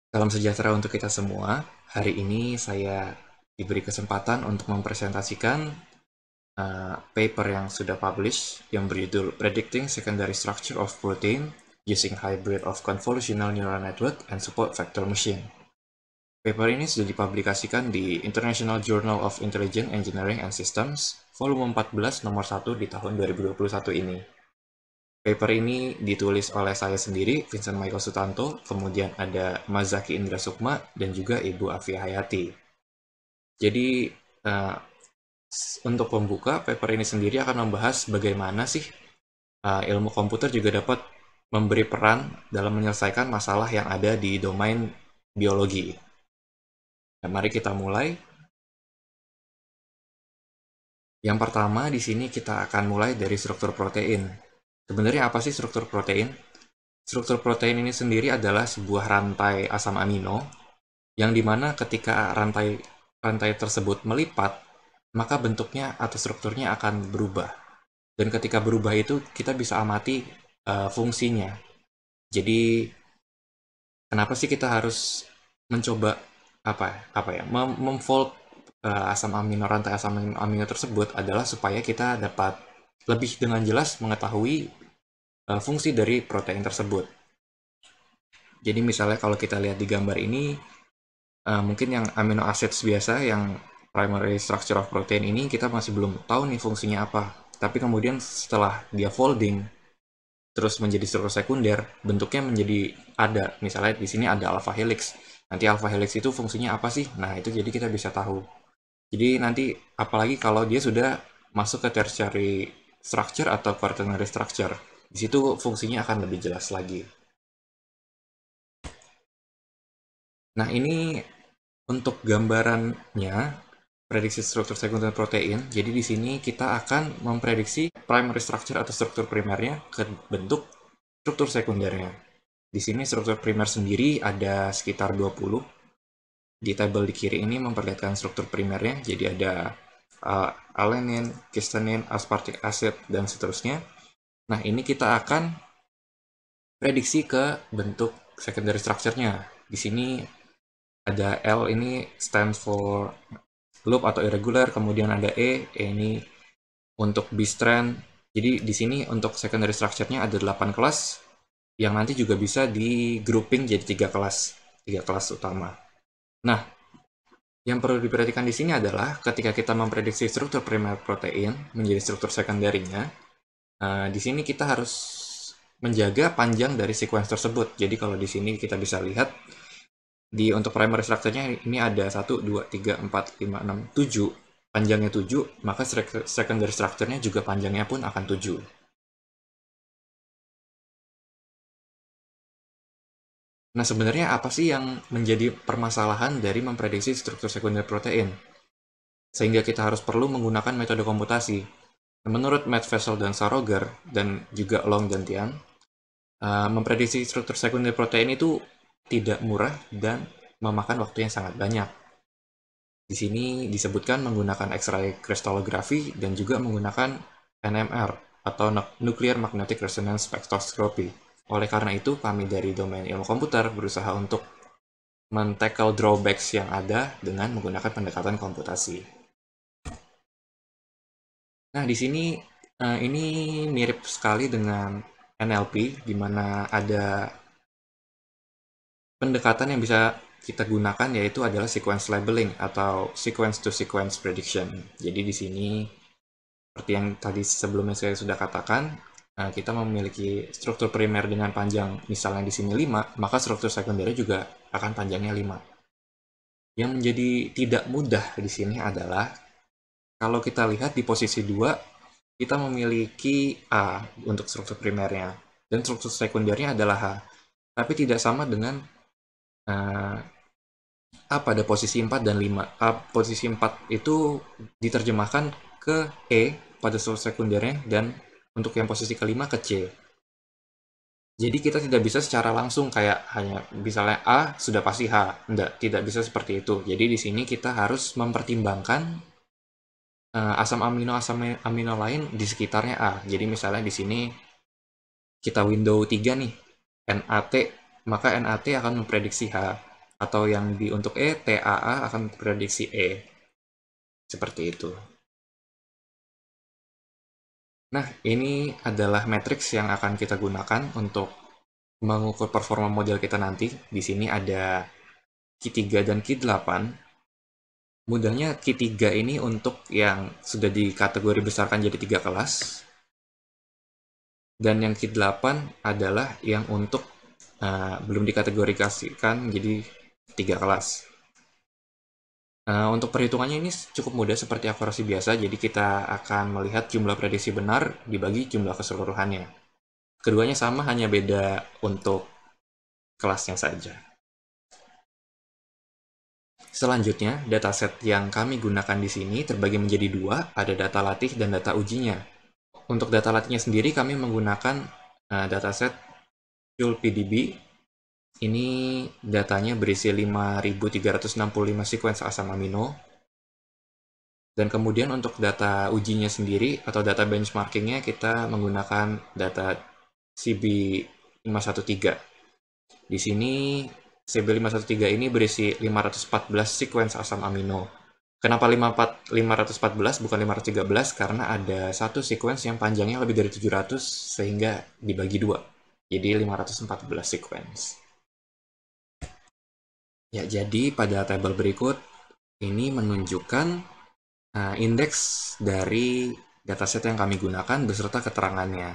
Salam sejahtera untuk kita semua. Hari ini saya diberi kesempatan untuk mempresentasikan paper yang sudah publish yang berjudul Predicting Secondary Structure of Protein Using Hybrid of Convolutional Neural Network and Support Vector Machine. Paper ini sudah dipublikasikan di International Journal of Intelligent Engineering and Systems, volume 14 nomor 1 di tahun 2021 ini. Paper ini ditulis oleh saya sendiri, Vincent Michael Sutanto, kemudian ada Mazaki Indra Sukma, dan juga Ibu Afia Hayati. Jadi, untuk pembuka, paper ini sendiri akan membahas bagaimana sih ilmu komputer juga dapat memberi peran dalam menyelesaikan masalah yang ada di domain biologi. Nah, mari kita mulai. Yang pertama, di sini kita akan mulai dari struktur protein. Sebenarnya apa sih struktur protein? Struktur protein ini sendiri adalah sebuah rantai asam amino yang dimana ketika rantai tersebut melipat, maka bentuknya atau strukturnya akan berubah. Dan ketika berubah itu kita bisa amati fungsinya. Jadi kenapa sih kita harus mencoba apa ya memfold rantai asam amino tersebut adalah supaya kita dapat lebih dengan jelas mengetahui fungsi dari protein tersebut. Jadi misalnya kalau kita lihat di gambar ini, mungkin yang amino acids biasa, yang primary structure of protein ini kita masih belum tahu nih fungsinya apa. Tapi kemudian setelah dia folding, terus menjadi struktur sekunder, bentuknya menjadi ada. Misalnya di sini ada alpha helix. Nanti alpha helix itu fungsinya apa sih? Nah, itu jadi kita bisa tahu. Jadi nanti apalagi kalau dia sudah masuk ke tertiary structure atau quaternary structure, di situ fungsinya akan lebih jelas lagi. Nah, ini untuk gambarannya, prediksi struktur sekunder protein. Jadi di sini kita akan memprediksi primary structure atau struktur primernya ke bentuk struktur sekundernya. Di sini struktur primer sendiri ada sekitar 20. Di tabel di kiri ini memperlihatkan struktur primernya. Jadi ada alanine, cysteine, aspartic acid, dan seterusnya. Nah, ini kita akan prediksi ke bentuk secondary structure-nya. Di sini ada L ini stands for loop atau irregular, kemudian ada ini untuk B-strand. Jadi di sini untuk secondary structure-nya ada 8 kelas yang nanti juga bisa di grouping jadi 3 kelas utama. Nah, yang perlu diperhatikan di sini adalah ketika kita memprediksi struktur primer protein menjadi struktur sekunderinya, di sini kita harus menjaga panjang dari sequence tersebut. Jadi kalau di sini kita bisa lihat untuk primary structure-nya ini ada 1, 2, 3, 4, 5, 6, 7. Panjangnya 7, maka secondary structure-nya juga panjangnya pun akan 7. Nah, sebenarnya apa sih yang menjadi permasalahan dari memprediksi struktur sekunder protein? Sehingga kita harus perlu menggunakan metode komputasi. Menurut Matt Vessel dan Sarogar, dan juga Long dan Tian, memprediksi struktur sekunder protein itu tidak murah dan memakan waktu yang sangat banyak. Di sini disebutkan menggunakan X-ray crystallography dan juga menggunakan NMR atau Nuclear Magnetic Resonance Spectroscopy. Oleh karena itu, kami dari domain ilmu komputer berusaha untuk men-tackle drawbacks yang ada dengan menggunakan pendekatan komputasi. Nah, di sini ini mirip sekali dengan NLP, di mana ada pendekatan yang bisa kita gunakan yaitu adalah sequence labeling atau sequence to sequence prediction. Jadi di sini seperti yang tadi sebelumnya saya sudah katakan, kita memiliki struktur primer dengan panjang misalnya di sini 5, maka struktur sekundernya juga akan panjangnya 5. Yang menjadi tidak mudah di sini adalah kalau kita lihat di posisi 2, kita memiliki A untuk struktur primernya dan struktur sekundernya adalah H. Tapi tidak sama dengan A pada posisi 4 dan 5. A posisi 4 itu diterjemahkan ke E pada struktur sekundernya dan untuk yang posisi kelima ke C. Jadi kita tidak bisa secara langsung kayak hanya misalnya A sudah pasti H. Tidak bisa seperti itu. Jadi di sini kita harus mempertimbangkan asam amino lain di sekitarnya A. Jadi misalnya di sini kita window 3 nih, NAT, maka NAT akan memprediksi H. atau yang untuk E, TAA akan prediksi E. Seperti itu. Nah, ini adalah matriks yang akan kita gunakan untuk mengukur performa model kita nanti. Di sini ada Q3 dan Q8. Mudahnya Q3 ini untuk yang sudah dikategori besarkan jadi 3 kelas. Dan yang Q8 adalah yang untuk belum dikategorikan jadi 3 kelas. Untuk perhitungannya ini cukup mudah seperti akurasi biasa, jadi kita akan melihat jumlah prediksi benar dibagi jumlah keseluruhannya. Keduanya sama, hanya beda untuk kelasnya saja. Selanjutnya, dataset yang kami gunakan di sini terbagi menjadi dua, ada data latih dan data ujinya. Untuk data latihnya sendiri, kami menggunakan dataset PDB. Ini datanya berisi 5.365 sequence asam amino. Dan kemudian untuk data ujinya sendiri atau data benchmarkingnya kita menggunakan data CB513. Di sini CB513 ini berisi 514 sequence asam amino. Kenapa 514 bukan 513? Karena ada satu sequence yang panjangnya lebih dari 700 sehingga dibagi dua. Jadi 514 sequence. Ya, jadi pada tabel berikut ini menunjukkan indeks dari dataset yang kami gunakan beserta keterangannya.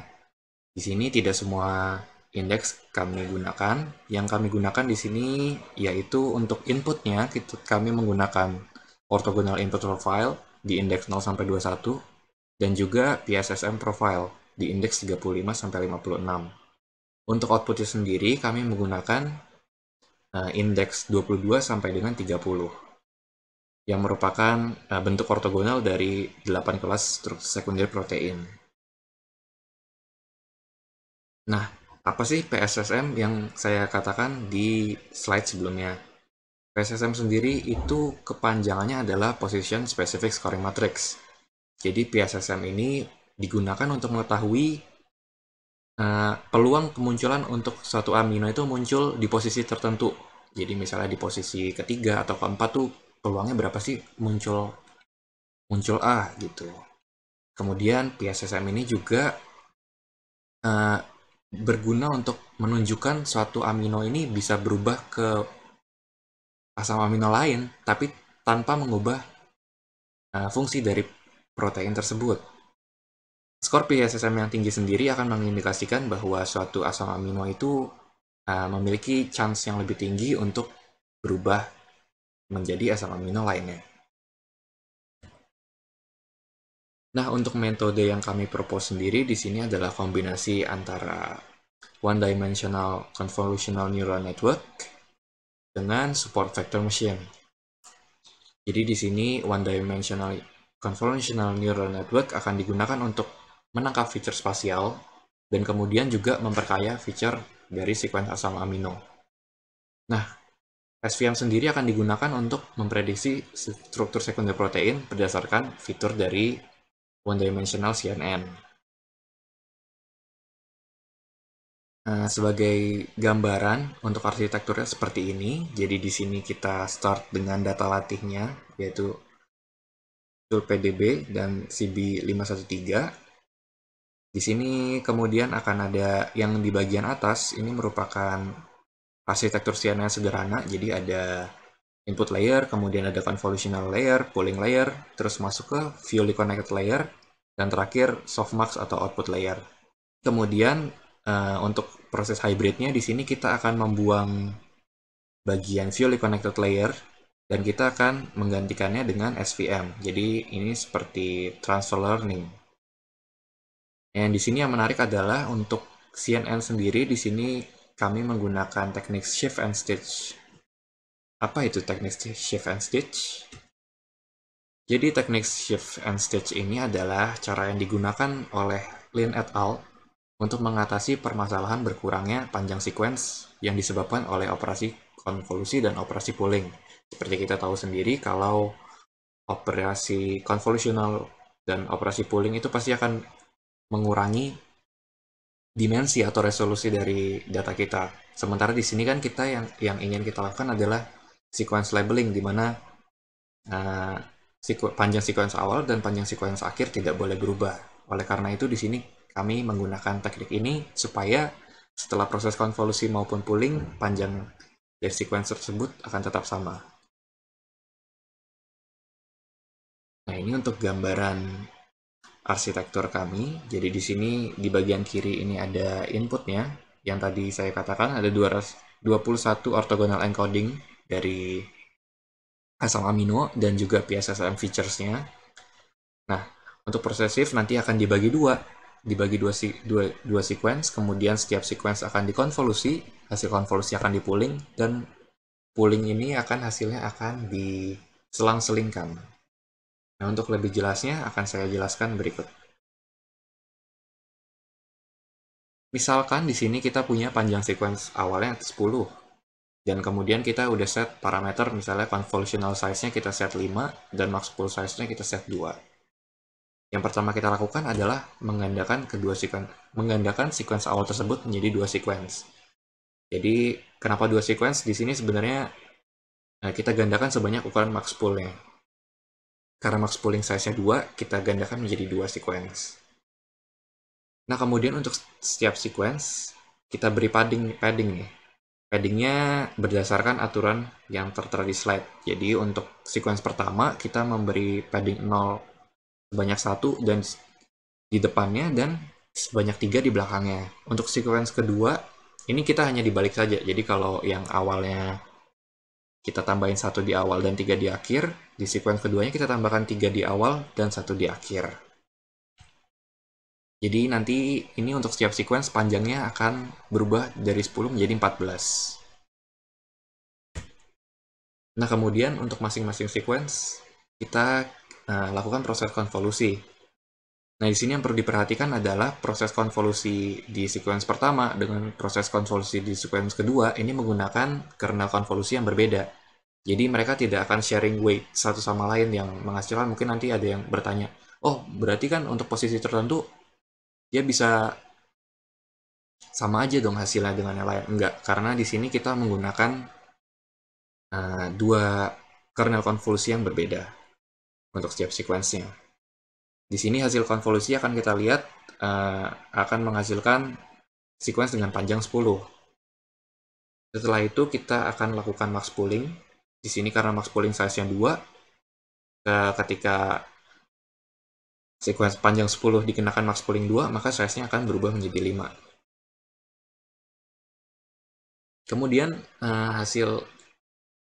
Di sini tidak semua indeks kami gunakan. Yang kami gunakan di sini yaitu untuk inputnya kami menggunakan orthogonal input profile di indeks 0 sampai 21 dan juga PSSM profile di indeks 35 sampai 56. Untuk outputnya sendiri kami menggunakan indeks 22 sampai dengan 30 yang merupakan bentuk ortogonal dari 8 kelas struktur sekunder protein. Nah, apa sih PSSM yang saya katakan di slide sebelumnya? PSSM sendiri itu kepanjangannya adalah Position Specific Scoring Matrix. Jadi PSSM ini digunakan untuk mengetahui peluang kemunculan untuk suatu amino itu muncul di posisi tertentu. Jadi misalnya di posisi ketiga atau keempat tuh peluangnya berapa sih muncul A gitu. Kemudian PSSM ini juga berguna untuk menunjukkan suatu amino ini bisa berubah ke asam amino lain, tapi tanpa mengubah fungsi dari protein tersebut. Skor PSSM yang tinggi sendiri akan mengindikasikan bahwa suatu asam amino itu memiliki chance yang lebih tinggi untuk berubah menjadi asam amino lainnya. Nah, untuk metode yang kami propose sendiri di sini adalah kombinasi antara one-dimensional convolutional neural network dengan support vector machine. Jadi di sini one-dimensional convolutional neural network akan digunakan untuk menangkap feature spasial dan kemudian juga memperkaya feature dari sequence asam amino. Nah, SVM sendiri akan digunakan untuk memprediksi struktur sekunder protein berdasarkan fitur dari one-dimensional CNN. Sebagai gambaran untuk arsitekturnya seperti ini. Jadi di sini kita start dengan data latihnya, yaitu PDB dan CB513. Di sini kemudian akan ada yang di bagian atas, ini merupakan arsitektur CNN sederhana. Jadi ada input layer, kemudian ada convolutional layer, pooling layer, terus masuk ke fully connected layer, dan terakhir softmax atau output layer. Kemudian untuk proses hybridnya di sini kita akan membuang bagian fully connected layer dan kita akan menggantikannya dengan SVM. Jadi ini seperti transfer learning. Yang di sini yang menarik adalah untuk CNN sendiri di sini kami menggunakan teknik shift and stitch. Apa itu teknik shift and stitch? Jadi teknik shift and stitch ini adalah cara yang digunakan oleh Lin et al. Untuk mengatasi permasalahan berkurangnya panjang sequence yang disebabkan oleh operasi konvolusi dan operasi pooling. Seperti kita tahu sendiri, kalau operasi konvolusional dan operasi pooling itu pasti akan mengurangi dimensi atau resolusi dari data kita. Sementara di sini kan kita yang ingin kita lakukan adalah sequence labeling, di mana uh, panjang sequence awal dan panjang sequence akhir tidak boleh berubah. Oleh karena itu di sini kami menggunakan teknik ini supaya setelah proses konvolusi maupun pooling, panjang dari sequence tersebut akan tetap sama. Nah, ini untuk gambaran arsitektur kami. Jadi di sini di bagian kiri ini ada inputnya. Yang tadi saya katakan ada 21 orthogonal encoding dari asam amino dan juga PSSM features-nya. Nah, untuk proses shift nanti akan dibagi dua sequence, kemudian setiap sequence akan dikonvolusi, hasil konvolusi akan dipooling, dan pooling ini hasilnya akan diselang-selingkan. Nah, untuk lebih jelasnya akan saya jelaskan berikut. Misalkan di sini kita punya panjang sequence awalnya 10, dan kemudian kita udah set parameter, misalnya convolutional size-nya kita set 5, dan max pool size-nya kita set 2. Yang pertama kita lakukan adalah menggandakan sequence awal tersebut menjadi dua sequence. Jadi, kenapa dua sequence? Di sini sebenarnya kita gandakan sebanyak ukuran max pool-nya. Karena max pooling size-nya 2, kita gandakan menjadi dua sequence. Nah, kemudian untuk setiap sequence, kita beri padding nih. Paddingnya berdasarkan aturan yang tertera di slide. Jadi, untuk sequence pertama, kita memberi padding 0 sebanyak 1 dan di depannya dan sebanyak 3 di belakangnya. Untuk sequence kedua, ini kita hanya dibalik saja. Jadi kalau yang awalnya kita tambahin 1 di awal dan 3 di akhir, di sequence keduanya kita tambahkan 3 di awal dan 1 di akhir. Jadi nanti ini untuk setiap sequence panjangnya akan berubah dari 10 menjadi 14. Nah, kemudian untuk masing-masing sequence, kita lakukan proses konvolusi. Nah, di sini yang perlu diperhatikan adalah proses konvolusi di sequence pertama dengan proses konvolusi di sequence kedua ini menggunakan kernel konvolusi yang berbeda. Jadi mereka tidak akan sharing weight satu sama lain yang menghasilkan, mungkin nanti ada yang bertanya, oh berarti kan untuk posisi tertentu dia bisa sama aja dong hasilnya dengan yang lain. Enggak, karena di sini kita menggunakan dua kernel konvolusi yang berbeda untuk setiap sequence-nya. Di sini hasil konvolusi akan kita lihat akan menghasilkan sequence dengan panjang 10. Setelah itu kita akan lakukan max pooling. Di sini karena max pooling size-nya 2, ketika sequence panjang 10 dikenakan max pooling 2, maka size-nya akan berubah menjadi 5. Kemudian hasil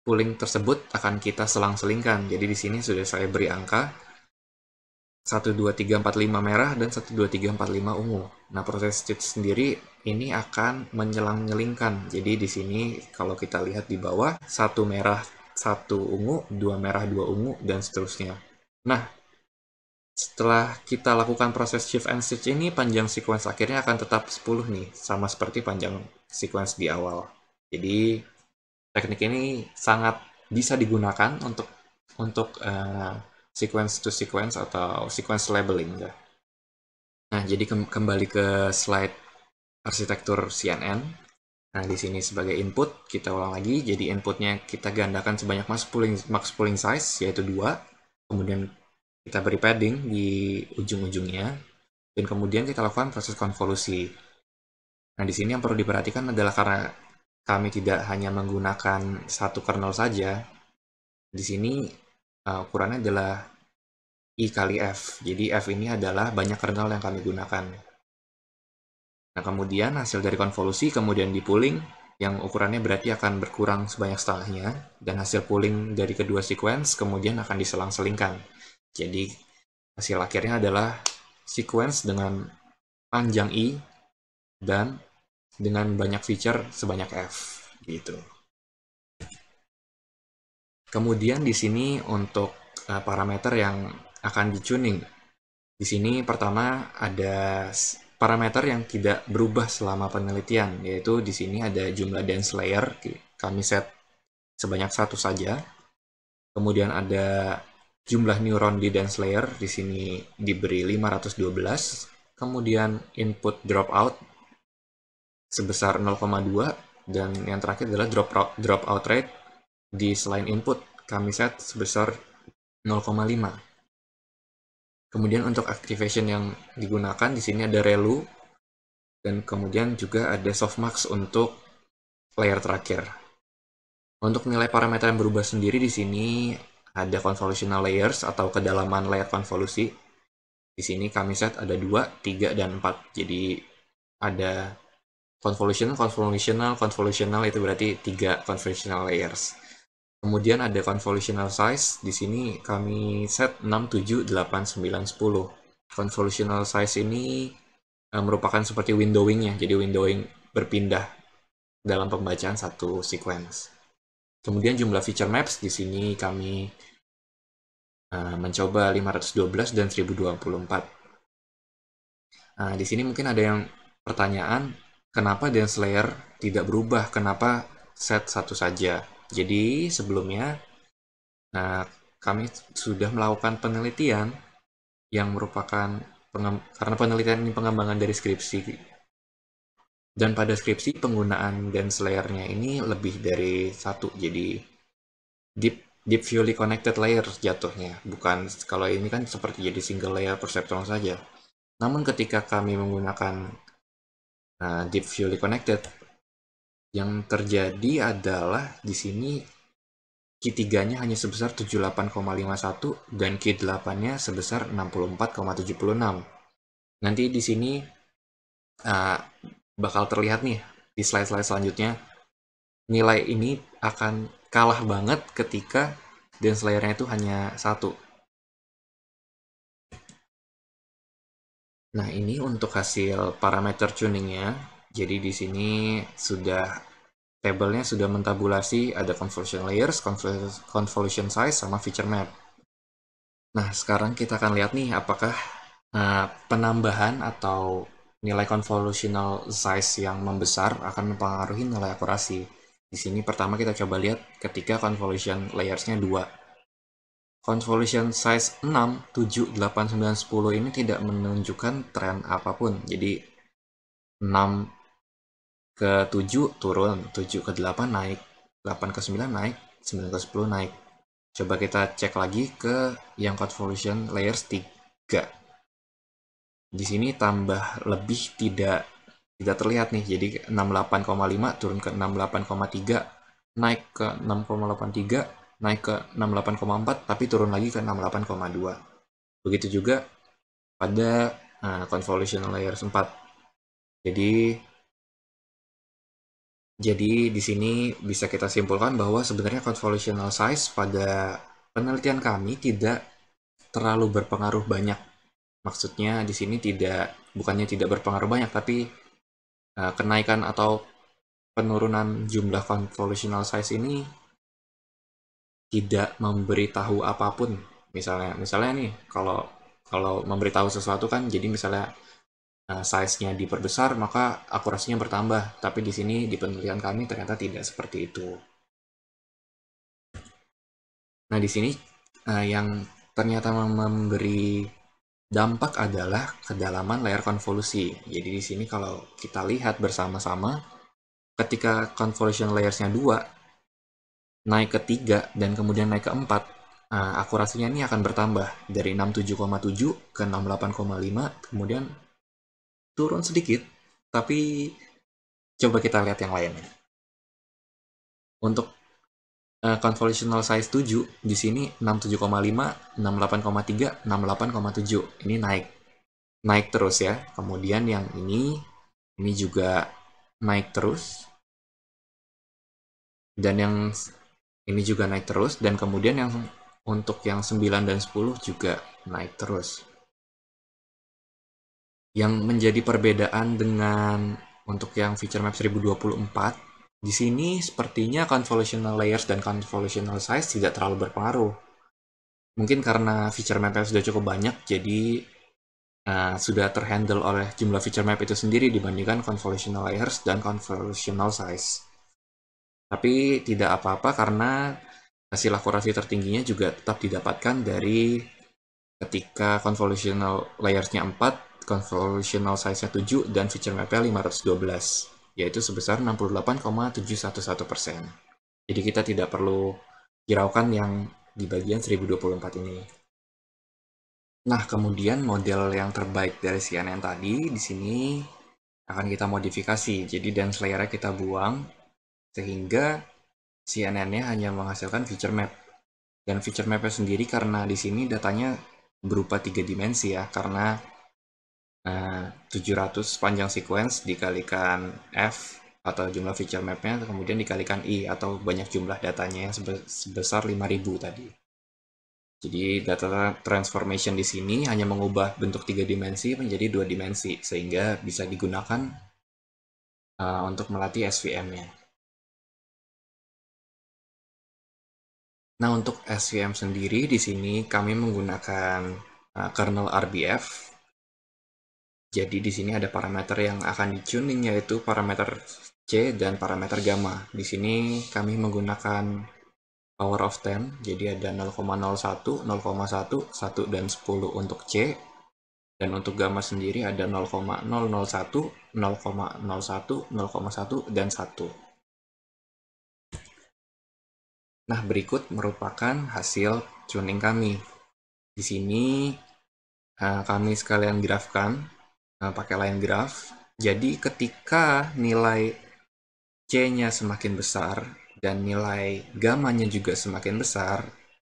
pooling tersebut akan kita selang-selingkan. Jadi di sini sudah saya beri angka 1, 2, 3, 4, 5 merah dan 1, 2, 3, 4, 5 ungu. Nah, proses stitch sendiri ini akan menyelang-nyelingkan. Jadi di sini kalau kita lihat di bawah, 1 merah, 1 ungu, 2 merah, 2 ungu, dan seterusnya. Nah, setelah kita lakukan proses shift and stitch ini, panjang sequence akhirnya akan tetap 10 nih, sama seperti panjang sequence di awal. Jadi, teknik ini sangat bisa digunakan untuk sequence to sequence atau sequence labeling. Nah, jadi kembali ke slide arsitektur CNN. Nah, di sini sebagai input, kita ulang lagi. Jadi inputnya kita gandakan sebanyak max pooling size, yaitu 2. Kemudian kita beri padding di ujung-ujungnya. Dan kemudian kita lakukan proses konvolusi. Nah, di sini yang perlu diperhatikan adalah karena kami tidak hanya menggunakan satu kernel saja, di sini ukurannya adalah I kali F. Jadi F ini adalah banyak kernel yang kami gunakan. Nah, kemudian hasil dari konvolusi kemudian di pooling, yang ukurannya berarti akan berkurang sebanyak setengahnya, dan hasil pooling dari kedua sequence kemudian akan diselang-selingkan. Jadi hasil akhirnya adalah sequence dengan panjang I dan dengan banyak feature sebanyak F. Gitu. Kemudian di sini untuk parameter yang akan di-tuning. Di sini pertama ada parameter yang tidak berubah selama penelitian, yaitu di sini ada jumlah dense layer, kami set sebanyak 1 saja. Kemudian ada jumlah neuron di dense layer, di sini diberi 512. Kemudian input dropout sebesar 0,2, dan yang terakhir adalah dropout rate di selain input kami set sebesar 0,5. Kemudian untuk activation yang digunakan di sini ada relu, dan kemudian juga ada softmax untuk layer terakhir. Untuk nilai parameter yang berubah sendiri di sini ada convolutional layers atau kedalaman layer konvolusi. Di sini kami set ada 2, 3, dan 4. Jadi ada convolutional itu berarti 3 convolutional layers. Kemudian ada convolutional size, di sini kami set 6, 7, 8, 9, 10. Convolutional size ini merupakan seperti windowingnya, jadi windowing berpindah dalam pembacaan satu sequence. Kemudian jumlah feature maps di sini kami mencoba 512 dan 1024. Nah, di sini mungkin ada yang pertanyaan, kenapa dance layer tidak berubah? Kenapa set satu saja? Jadi sebelumnya kami sudah melakukan penelitian yang merupakan karena penelitian ini pengembangan dari skripsi. Dan pada skripsi penggunaan dance layer-nya ini lebih dari satu, jadi deep fully connected layer jatuhnya. Bukan, kalau ini kan seperti jadi single layer perceptron saja. Namun ketika kami menggunakan deep fully connected, yang terjadi adalah di sini Q3-nya hanya sebesar 78,51 dan Q8-nya sebesar 64,76. Nanti di sini bakal terlihat nih di slide-slide selanjutnya, nilai ini akan kalah banget ketika dance layer-nya itu hanya satu. Nah, ini untuk hasil parameter tuningnya. Jadi di sini tabelnya sudah mentabulasi, ada convolution layers, convolution size, sama feature map. Nah, sekarang kita akan lihat nih apakah penambahan atau nilai convolutional size yang membesar akan mempengaruhi nilai akurasi. Di sini pertama kita coba lihat ketika convolution layers-nya 2. Convolution size 6, 7, 8, 9, 10 ini tidak menunjukkan tren apapun. Jadi 6 ke 7 turun, 7 ke 8 naik, 8 ke 9 naik, 9 ke 10 naik. Coba kita cek lagi ke yang convolution layers 3. Di sini tambah lebih tidak terlihat nih, jadi 68,5 turun ke 68,3, naik ke 6,83, naik ke 68,4, tapi turun lagi ke 68,2. Begitu juga pada convolution layers 4. Jadi di sini bisa kita simpulkan bahwa sebenarnya convolutional size pada penelitian kami tidak terlalu berpengaruh banyak. Maksudnya di sini bukannya tidak berpengaruh banyak, tapi kenaikan atau penurunan jumlah convolutional size ini tidak memberitahu apapun. Misalnya nih, kalau memberitahu sesuatu kan, jadi misalnya size-nya diperbesar, maka akurasinya bertambah. Tapi di sini di penelitian kami ternyata tidak seperti itu. Nah, di sini yang ternyata memberi dampak adalah kedalaman layar konvolusi. Jadi di sini kalau kita lihat bersama-sama, ketika convolution layers-nya 2, naik ke 3, dan kemudian naik ke 4, akurasinya ini akan bertambah dari 67,7 ke 68,5, kemudian turun sedikit, tapi coba kita lihat yang lain. Untuk convolutional size 7, di sini 67,5, 68,3, 68,7. Ini naik terus ya. Kemudian yang ini juga naik terus. Dan yang ini juga naik terus. Dan kemudian untuk yang 9 dan 10 juga naik terus. Yang menjadi perbedaan dengan untuk yang feature map 1024, di sini sepertinya convolutional layers dan convolutional size tidak terlalu berpengaruh. Mungkin karena feature map sudah cukup banyak, jadi sudah terhandle oleh jumlah feature map itu sendiri dibandingkan convolutional layers dan convolutional size. Tapi tidak apa-apa karena hasil akurasi tertingginya juga tetap didapatkan dari ketika convolutional layers-nya 4, convolutional size-nya 7, dan feature map-nya 512. yaitu sebesar 68,711%. Jadi kita tidak perlu hiraukan yang di bagian 1024 ini. Nah, kemudian model yang terbaik dari CNN tadi di sini akan kita modifikasi. Jadi dance layer-nya kita buang sehingga CNN-nya hanya menghasilkan feature map. Dan feature map-nya sendiri karena di sini datanya berupa 3 dimensi ya, karena 700 panjang sequence dikalikan F atau jumlah feature map-nya, kemudian dikalikan I atau banyak jumlah datanya yang sebesar 5000 tadi. Jadi data transformation di sini hanya mengubah bentuk 3 dimensi menjadi 2 dimensi, sehingga bisa digunakan untuk melatih SVM-nya. Nah, untuk SVM sendiri di sini kami menggunakan kernel RBF. Jadi di sini ada parameter yang akan di-tuning, yaitu parameter C dan parameter gamma. Di sini kami menggunakan power of 10, jadi ada 0,01, 0,1, 1, dan 10 untuk C. Dan untuk gamma sendiri ada 0,001, 0,01, 0,1, dan 1. Nah, berikut merupakan hasil tuning kami. Di sini kami sekalian grafkan pakai line graph. Jadi ketika nilai C-nya semakin besar dan nilai gamanya juga semakin besar,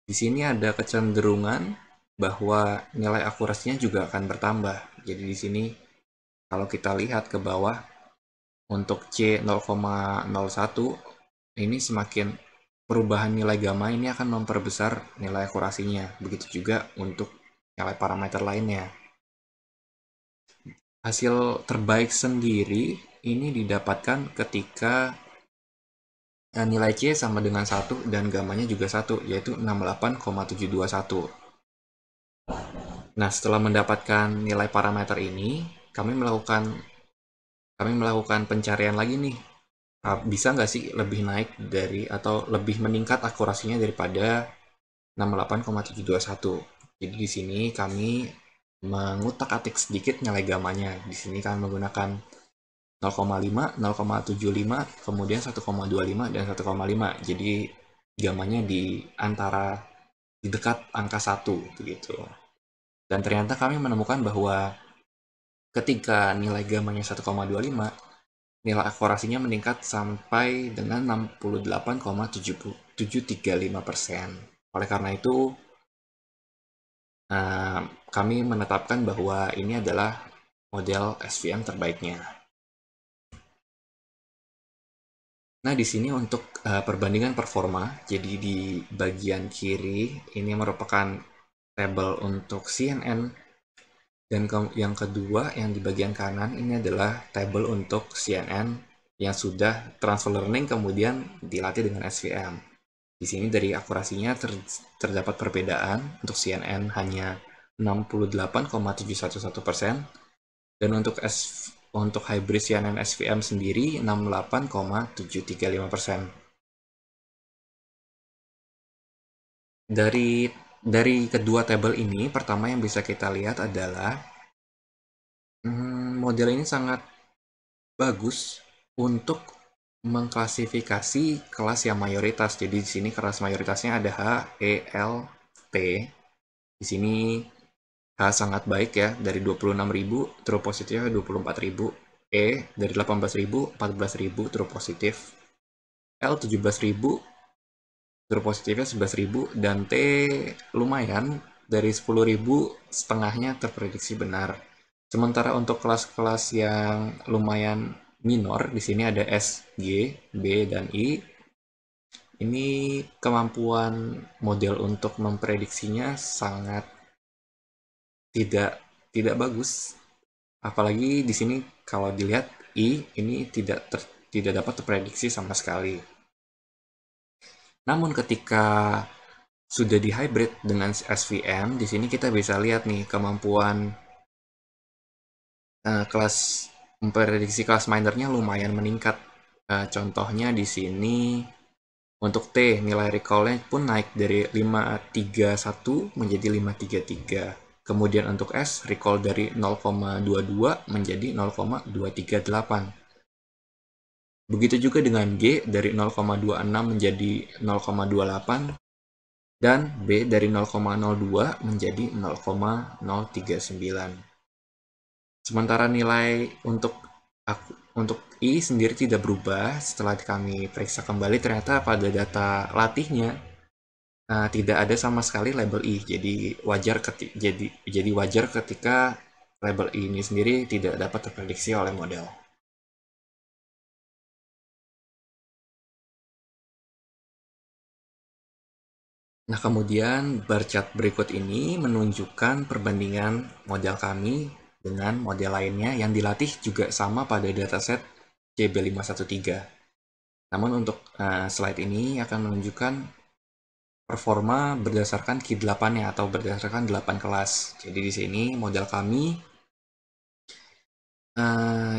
di sini ada kecenderungan bahwa nilai akurasinya juga akan bertambah. Jadi di sini kalau kita lihat ke bawah, untuk C 0,01 ini semakin perubahan nilai gamma ini akan memperbesar nilai akurasinya. Begitu juga untuk nilai parameter lainnya. Hasil terbaik sendiri ini didapatkan ketika nilai C sama dengan 1 dan gamanya juga 1, yaitu 68,721. Nah, setelah mendapatkan nilai parameter ini, kami melakukan pencarian lagi nih. Bisa nggak sih lebih naik dari atau lebih meningkat akurasinya daripada 68,721. Jadi di sini kami mengutak-atik sedikit nilai gamanya. Di sini kami menggunakan 0,5, 0,75, kemudian 1,25 dan 1,5. Jadi gamanya di dekat angka 1 begitu. Dan ternyata kami menemukan bahwa ketika nilai gamanya 1,25, nilai akurasinya meningkat sampai dengan 68,735%. Oleh karena itu, kami menetapkan bahwa ini adalah model SVM terbaiknya. Nah, di sini untuk perbandingan performa, jadi di bagian kiri ini merupakan tabel untuk CNN, dan yang kedua yang di bagian kanan ini adalah tabel untuk CNN yang sudah transfer learning kemudian dilatih dengan SVM. Di sini dari akurasinya terdapat perbedaan. Untuk CNN hanya 68,711%, dan untuk hybrid CNN SVM sendiri 68,735%. Dari kedua tabel ini, pertama yang bisa kita lihat adalah model ini sangat bagus untuk mengklasifikasi kelas yang mayoritas. Jadi di sini kelas mayoritasnya ada H, E, L, T. Di sini H sangat baik ya, dari 26.000 true positifnya 24.000. E dari 18.000, 14.000 true positif. L 17.000 true positifnya 11.000, dan T lumayan, dari 10.000 setengahnya terprediksi benar. Sementara untuk kelas-kelas yang lumayan minor, di sini ada S, G, B, dan I. Ini kemampuan model untuk memprediksinya sangat tidak bagus. Apalagi di sini kalau dilihat I ini tidak dapat terprediksi sama sekali. Namun ketika sudah di hybrid dengan SVM, di sini kita bisa lihat nih kemampuan memprediksi kelas minernya lumayan meningkat. Contohnya di sini untuk T, nilai recall-nya pun naik dari 531 menjadi 533. Kemudian untuk S, recall dari 0,22 menjadi 0,238. Begitu juga dengan G dari 0,26 menjadi 0,28 dan B dari 0,02 menjadi 0,039. Sementara nilai untuk I sendiri tidak berubah. Setelah kami periksa kembali, ternyata pada data latihnya tidak ada sama sekali label I. Jadi wajar ketika label I ini sendiri tidak dapat terprediksi oleh model. Nah, kemudian bar chart berikut ini menunjukkan perbandingan model kami dengan model lainnya yang dilatih juga sama pada dataset CB513. Namun untuk slide ini akan menunjukkan performa berdasarkan Q8-nya atau berdasarkan 8 kelas. Jadi di sini model kami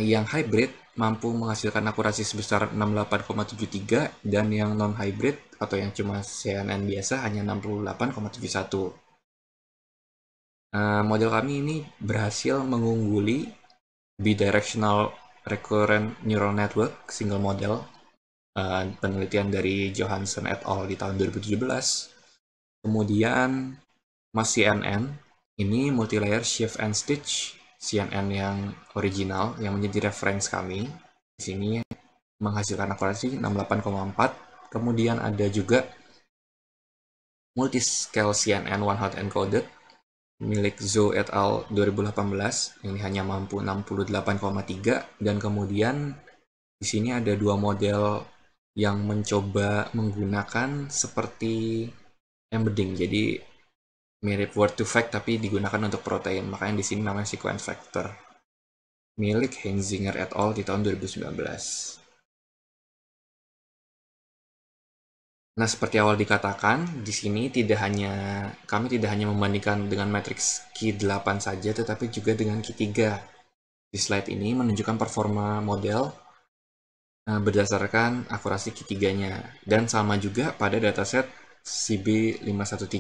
yang hybrid mampu menghasilkan akurasi sebesar 68,73 dan yang non-hybrid atau yang cuma CNN biasa hanya 68,71. Model kami ini berhasil mengungguli bidirectional recurrent neural network single model penelitian dari Johansson et al. Di tahun 2017. Kemudian Mas CNN ini multilayer shift and stitch CNN yang original yang menjadi reference kami. Di sini menghasilkan akurasi 68,4. Kemudian ada juga multiscale CNN one hot encoded milik Zhou et al. 2018. Ini hanya mampu 68,3 dan kemudian di sini ada dua model yang mencoba menggunakan seperti embedding. Jadi mirip word to fact tapi digunakan untuk protein. Makanya di sini namanya sequence factor. Milik Heinzinger et al. Di tahun 2019. Nah, seperti awal dikatakan, di sini kami tidak hanya membandingkan dengan matriks Q8 saja, tetapi juga dengan Q3. Di slide ini menunjukkan performa model berdasarkan akurasi Q3-nya, dan sama juga pada dataset CB513.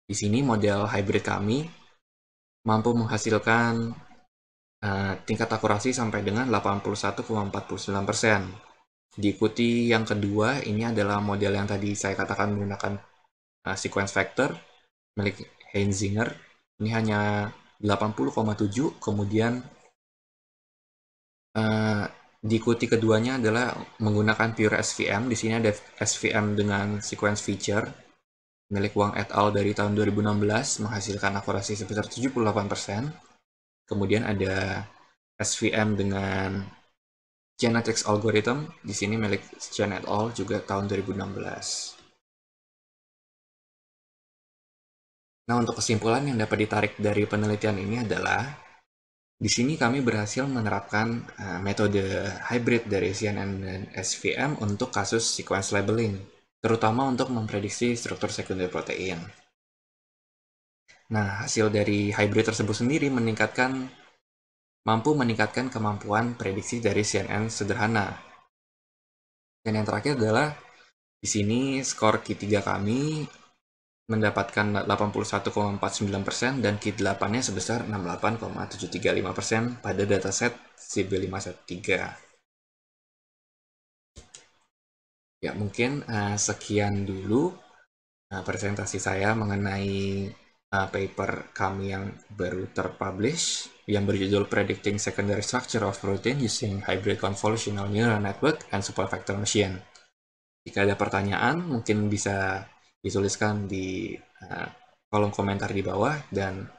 Di sini model hybrid kami mampu menghasilkan tingkat akurasi sampai dengan 81,49%. Diikuti yang kedua, ini adalah model yang tadi saya katakan menggunakan sequence factor milik Heinzinger. Ini hanya 80,7, kemudian diikuti keduanya adalah menggunakan pure SVM. Di sini ada SVM dengan sequence feature milik Wang et al. Dari tahun 2016 menghasilkan akurasi sebesar 78%. Kemudian ada SVM dengan Genetrix algorithm, di sini milik Chen et al. Juga tahun 2016. Nah, untuk kesimpulan yang dapat ditarik dari penelitian ini adalah di sini kami berhasil menerapkan metode hybrid dari CNN dan SVM untuk kasus sequence labeling, terutama untuk memprediksi struktur sekunder protein. Nah, hasil dari hybrid tersebut sendiri mampu meningkatkan kemampuan prediksi dari CNN sederhana. Dan yang terakhir adalah di sini skor Q3 kami mendapatkan 81,49% dan Q8-nya sebesar 68,735% pada dataset CB513. Ya, mungkin sekian dulu presentasi saya mengenai paper kami yang baru terpublish yang berjudul Predicting Secondary Structure of Protein Using Hybrid Convolutional Neural Network and Supervector Machine. Jika ada pertanyaan, mungkin bisa dituliskan di kolom komentar di bawah dan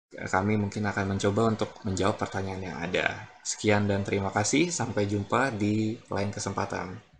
kami mungkin akan mencoba untuk menjawab pertanyaan yang ada. Sekian dan terima kasih, sampai jumpa di lain kesempatan.